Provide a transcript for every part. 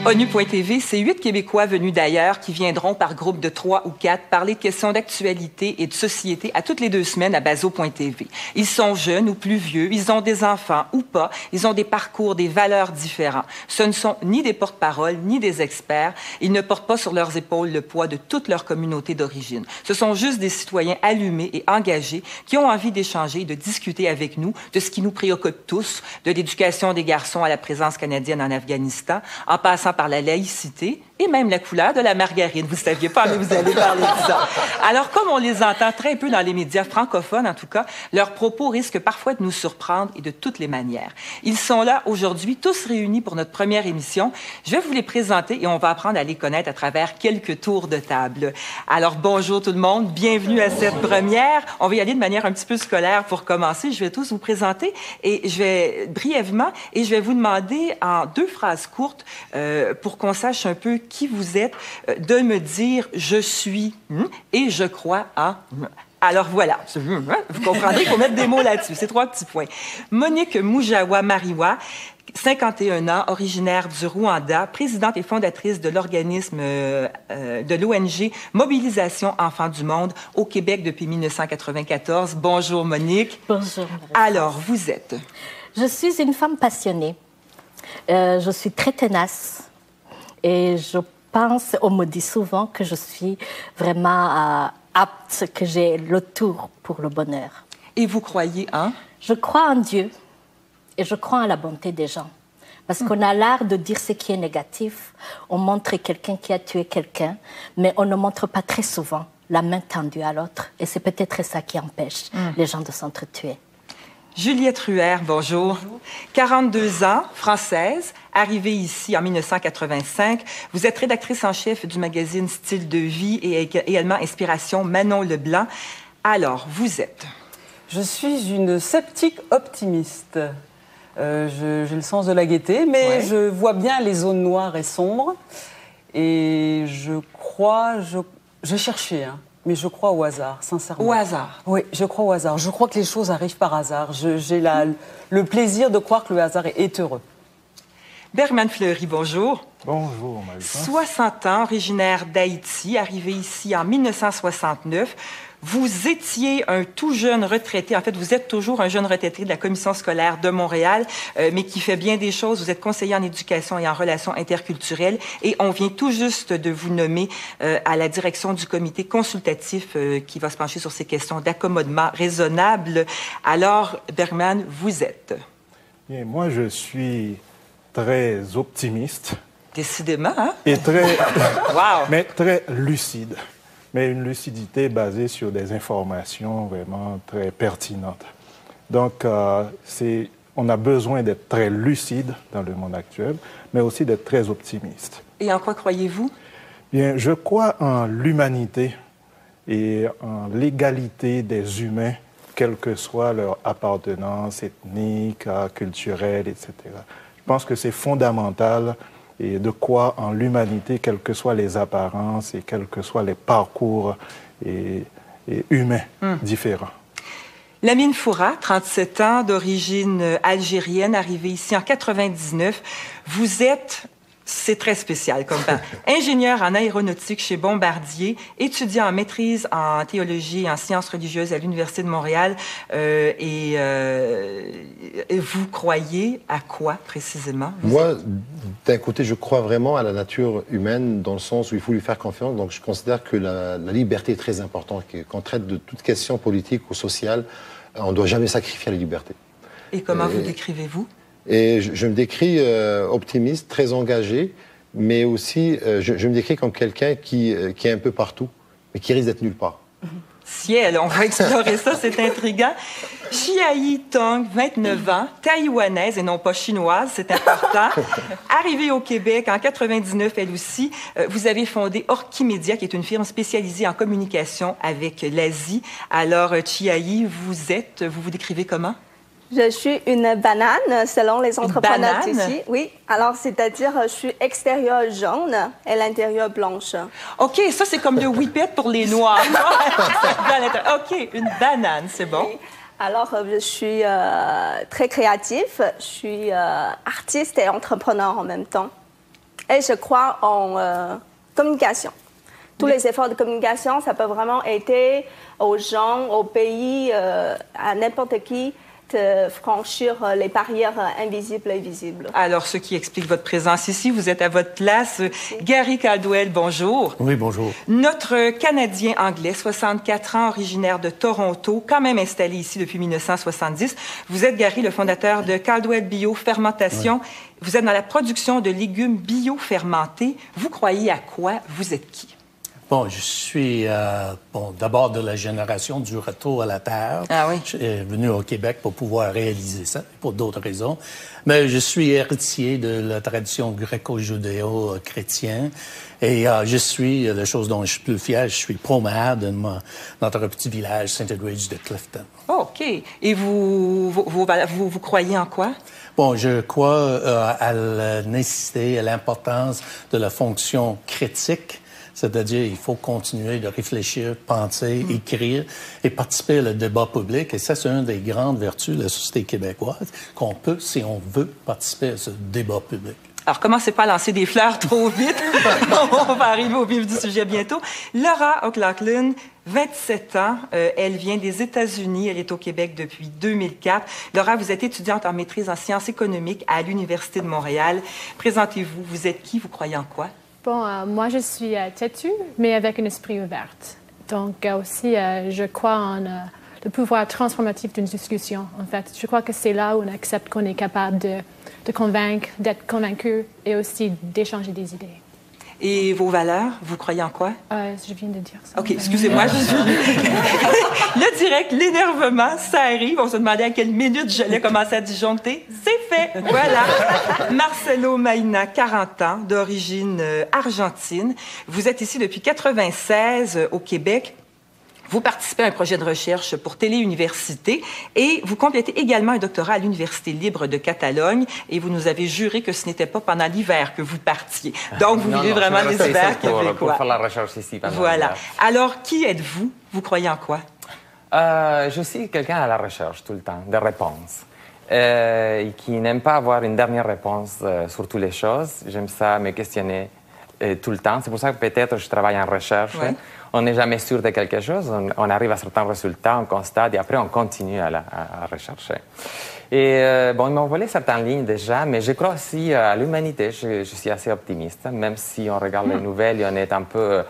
ONU.TV, c'est 8 Québécois venus d'ailleurs qui viendront par groupe de 3 ou 4 parler de questions d'actualité et de société à toutes les 2 semaines à Bazo.TV. Ils sont jeunes ou plus vieux, ils ont des enfants ou pas, ils ont des parcours, des valeurs différents. Ce ne sont ni des porte-paroles, ni des experts. Ils ne portent pas sur leurs épaules le poids de toute leur communauté d'origine. Ce sont juste des citoyens allumés et engagés qui ont envie d'échanger et de discuter avec nous de ce qui nous préoccupe tous, de l'éducation des garçons à la présence canadienne en Afghanistan, en passant par la laïcité et même la couleur de la margarine. Vous ne saviez pas, mais vous allez parler de ça. Alors, comme on les entend très peu dans les médias francophones, en tout cas, leurs propos risquent parfois de nous surprendre et de toutes les manières. Ils sont là aujourd'hui, tous réunis pour notre première émission. Je vais vous les présenter et on va apprendre à les connaître à travers quelques tours de table. Alors, bonjour tout le monde, bienvenue à cette première. On va y aller de manière un petit peu scolaire pour commencer. Je vais tous vous présenter et je vais brièvement et je vais vous demander en 2 phrases courtes pour qu'on sache un peu qui vous êtes, de me dire « je suis » et « je crois à ». Alors voilà, vous comprendrez qu'il faut mettre des mots là-dessus. C'est 3 petits points. Monique Moujawa Mariwa, 51 ans, originaire du Rwanda, présidente et fondatrice de l'organisme de l'ONG Mobilisation Enfants du Monde au Québec depuis 1994. Bonjour Monique. Bonjour. Alors, vous êtes? Je suis une femme passionnée. Je suis très tenace. Et je pense, on me dit souvent que je suis vraiment apte, que j'ai le tour pour le bonheur. Et vous croyez en? Je crois en Dieu et je crois en la bonté des gens. Parce qu'on a l'art de dire ce qui est négatif. On montre quelqu'un qui a tué quelqu'un, mais on ne montre pas très souvent la main tendue à l'autre. Et c'est peut-être ça qui empêche les gens de s'entretuer. Juliette Ruher, bonjour. 42 ans, française, arrivée ici en 1985. Vous êtes rédactrice en chef du magazine Style de vie et également Inspiration Manon Leblanc. Alors, vous êtes? Je suis une sceptique optimiste. J'ai le sens de la gaieté, mais je vois bien les zones noires et sombres. Et je crois... Je cherchais, mais je crois au hasard, sincèrement. Au hasard? Oui, je crois au hasard. Je crois que les choses arrivent par hasard. J'ai le plaisir de croire que le hasard est heureux. Bergman Fleury, bonjour. Bonjour, Maïssa. 60 ans, originaire d'Haïti, arrivé ici en 1969. Vous étiez un tout jeune retraité. En fait, vous êtes toujours un jeune retraité de la Commission scolaire de Montréal, mais qui fait bien des choses. Vous êtes conseiller en éducation et en relations interculturelles. Et on vient tout juste de vous nommer à la direction du comité consultatif qui va se pencher sur ces questions d'accommodement raisonnable. Alors, Bergman, vous êtes? Bien, moi, je suis très optimiste. Décidément, hein? Et très... Wow! Mais très lucide. Mais une lucidité basée sur des informations vraiment très pertinentes. Donc, on a besoin d'être très lucide dans le monde actuel, mais aussi d'être très optimiste. Et en quoi croyez-vous? Bien, je crois en l'humanité et en l'égalité des humains, quelle que soit leur appartenance ethnique, culturelle, etc. Je pense que c'est fondamental et de croire en l'humanité, quelles que soient les apparences et quels que soient les parcours et humains différents. Lamine Foura, 37 ans, d'origine algérienne, arrivée ici en 99. Vous êtes, c'est très spécial comme pas, ingénieur en aéronautique chez Bombardier, étudiant en maîtrise en théologie et en sciences religieuses à l'Université de Montréal. Et vous croyez à quoi précisément? Moi, d'un côté, je crois vraiment à la nature humaine dans le sens où il faut lui faire confiance. Donc, je considère que la liberté est très importante. Qu'on traite de toute question politique ou sociale, on ne doit jamais sacrifier la liberté. Et comment vous décrivez-vous? Et je me décris optimiste, très engagé, mais aussi, je me décris comme quelqu'un qui est un peu partout, mais qui risque d'être nulle part. Ciel, on va explorer ça, c'est intriguant. Chiayi Tong, 29 ans, taïwanaise et non pas chinoise, c'est important. Arrivée au Québec en 99, elle aussi, vous avez fondé Orchimedia, qui est une firme spécialisée en communication avec l'Asie. Alors, Chiayi, vous vous décrivez comment? Je suis une banane, selon les entrepreneurs ici. Oui, alors c'est-à-dire je suis extérieur jaune et l'intérieur blanche. OK, ça c'est comme le whippet pour les Noirs. OK, une banane, c'est bon. Oui. Alors je suis très créatif, je suis artiste et entrepreneur en même temps. Et je crois en communication. Tous les efforts de communication, ça peut vraiment aider aux gens, aux pays, à n'importe qui, de franchir les barrières invisibles et visibles. Alors, ce qui explique votre présence ici, vous êtes à votre place. Oui. Gary Caldwell, bonjour. Oui, bonjour. Notre Canadien anglais, 64 ans, originaire de Toronto, quand même installé ici depuis 1970. Vous êtes, Gary, le fondateur de Caldwell Bio Fermentation. Oui. Vous êtes dans la production de légumes bio-fermentés. Vous croyez à quoi? Vous êtes qui? Bon, je suis d'abord de la génération du retour à la terre. Ah oui. Je suis venu au Québec pour pouvoir réaliser ça, pour d'autres raisons. Mais je suis héritier de la tradition gréco-judéo-chrétienne. Et je suis, la chose dont je suis plus fier, je suis pro-maire de notre petit village Saint-Edwidge de Clifton. Oh, OK. Et vous croyez en quoi? Bon, je crois à la nécessité, à l'importance de la fonction critique. C'est-à-dire, il faut continuer de réfléchir, penser, écrire et participer au débat public. Et ça, c'est une des grandes vertus de la société québécoise, qu'on peut, si on veut, participer à ce débat public. Alors, commencez pas à lancer des fleurs trop vite. On va arriver au vif du sujet bientôt. Laura O'Loughlin, 27 ans. Elle vient des États-Unis. Elle est au Québec depuis 2004. Laura, vous êtes étudiante en maîtrise en sciences économiques à l'Université de Montréal. Présentez-vous. Vous êtes qui? Vous croyez en quoi? Bon, moi, je suis têtue, mais avec un esprit ouvert. Donc, aussi, je crois en le pouvoir transformatif d'une discussion, en fait. Je crois que c'est là où on accepte qu'on est capable de convaincre, d'être convaincu et aussi d'échanger des idées. Et vos valeurs, vous croyez en quoi? Je viens de dire ça. OK, excusez-moi. Le direct, l'énervement, ça arrive. On se demandait à quelle minute j'allais commencer à disjoncter. C'est fait. Voilà. Marcelo Maïna, 40 ans, d'origine argentine. Vous êtes ici depuis 1996 au Québec. Vous participez à un projet de recherche pour Téléuniversité et vous complétez également un doctorat à l'Université libre de Catalogne et vous nous avez juré que ce n'était pas pendant l'hiver que vous partiez. Donc, vous vivez vraiment les hivers québécois. Pour faire la recherche ici. Voilà. Alors, qui êtes-vous? Vous croyez en quoi? Je suis quelqu'un à la recherche tout le temps, de réponses. Et qui n'aime pas avoir une dernière réponse sur toutes les choses. J'aime ça me questionner tout le temps. C'est pour ça que peut-être je travaille en recherche. Ouais. On n'est jamais sûr de quelque chose, on arrive à certains résultats, on constate et après on continue à rechercher. Et bon, ils m'ont volé certaines lignes déjà, mais je crois aussi à l'humanité. Je suis assez optimiste, même si on regarde les nouvelles et on est un peu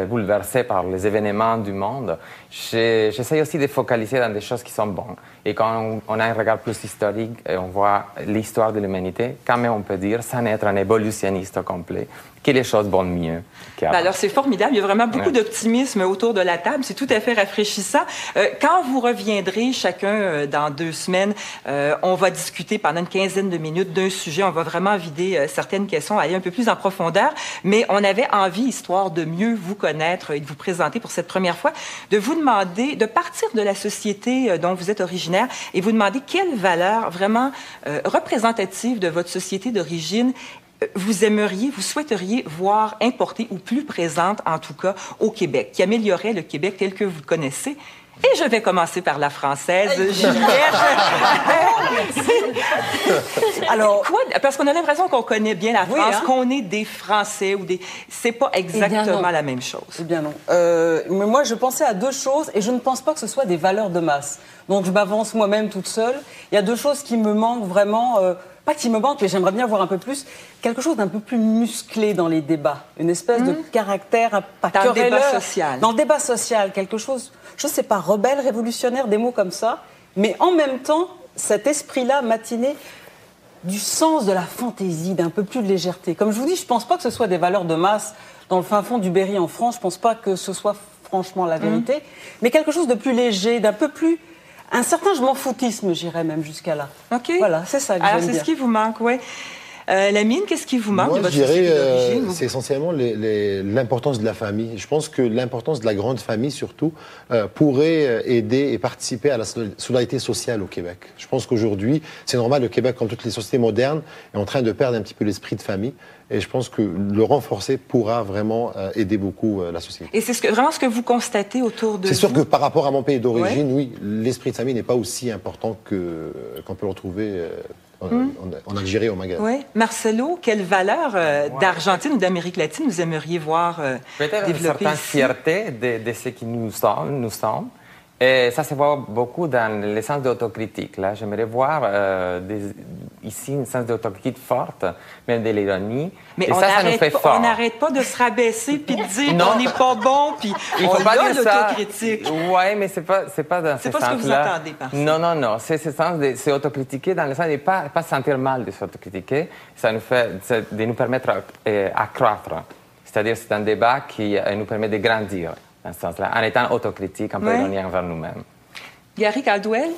bouleversé par les événements du monde. J'essaie aussi de focaliser dans des choses qui sont bonnes. Et quand on a un regard plus historique et on voit l'histoire de l'humanité, quand même on peut dire, sans être un évolutionniste complet, que les choses vont mieux qu'avant. Alors, c'est formidable. Il y a vraiment beaucoup d'optimisme autour de la table. C'est tout à fait rafraîchissant. Quand vous reviendrez chacun dans 2 semaines, on va discuter pendant une quinzaine de minutes d'un sujet. On va vraiment vider certaines questions, aller un peu plus en profondeur. Mais on avait envie, histoire de mieux vous connaître et de vous présenter pour cette première fois, de vous demander, de partir de la société dont vous êtes originaire et vous demander quelles valeurs vraiment représentatives de votre société d'origine vous aimeriez, vous souhaiteriez voir importée ou plus présente, en tout cas, au Québec, qui améliorerait le Québec tel que vous le connaissez. Et je vais commencer par la française, Juliette. Alors, quoi? Parce qu'on a l'impression qu'on connaît bien la France, qu'on est des Français ou des... C'est pas exactement la même chose. Eh bien non. Mais moi, je pensais à 2 choses et je ne pense pas que ce soit des valeurs de masse. Donc, je m'avance moi-même toute seule. Il y a 2 choses qui me manquent vraiment... pas qui me manquent, mais j'aimerais bien voir un peu plus, quelque chose d'un peu plus musclé dans les débats. Une espèce de caractère, pas dans le débat social. Dans le débat social, quelque chose, je ne sais pas, rebelle, révolutionnaire, des mots comme ça, mais en même temps, cet esprit-là matiné du sens de la fantaisie, d'un peu plus de légèreté. Comme je vous dis, je ne pense pas que ce soit des valeurs de masse dans le fin fond du Berry en France, je ne pense pas que ce soit franchement la vérité, mais quelque chose de plus léger, d'un peu plus... Un certain je m'en foutisme, j'irais même jusqu'à là. OK. Voilà, c'est ça que j'aime bien. Alors, c'est ce qui vous manque, oui. Lamine, qu'est-ce qui vous manque de votre société d'origine? C'est essentiellement l'importance de la famille. Je pense que l'importance de la grande famille, surtout, pourrait aider et participer à la solidarité sociale au Québec. Je pense qu'aujourd'hui, c'est normal, le Québec, comme toutes les sociétés modernes, est en train de perdre un petit peu l'esprit de famille. Et je pense que le renforcer pourra vraiment aider beaucoup la société. Et c'est vraiment ce que vous constatez autour de vous? C'est sûr que par rapport à mon pays d'origine, oui, l'esprit de famille n'est pas aussi important qu'on peut le retrouver en Algérie, au Maghreb. Oui. Marcelo, quelle valeur d'Argentine ou d'Amérique latine vous aimeriez voir Peut-être une développer certaine ici? fierté de ce que nous sommes. Et ça se voit beaucoup dans le sens d'autocritique. Là, j'aimerais voir ici une sens d'autocritique forte, même de l'ironie. Mais et on ça nous fait fort. On n'arrête pas de se rabaisser puis de dire qu'on n'est pas bon, puis il on faut pas a dire ça. l'autocritique. Oui, mais c'est pas dans ce sens-là. C'est pas ce que vous entendez par ça. Non. C'est ce sens de s'autocritiquer dans le sens de ne pas se sentir mal de s'autocritiquer. Ça nous fait de nous permettre à croître. C'est-à-dire c'est un débat qui nous permet de grandir dans ce sens-là, en étant autocritique, un peu ironique envers nous-mêmes. Gary Caldwell?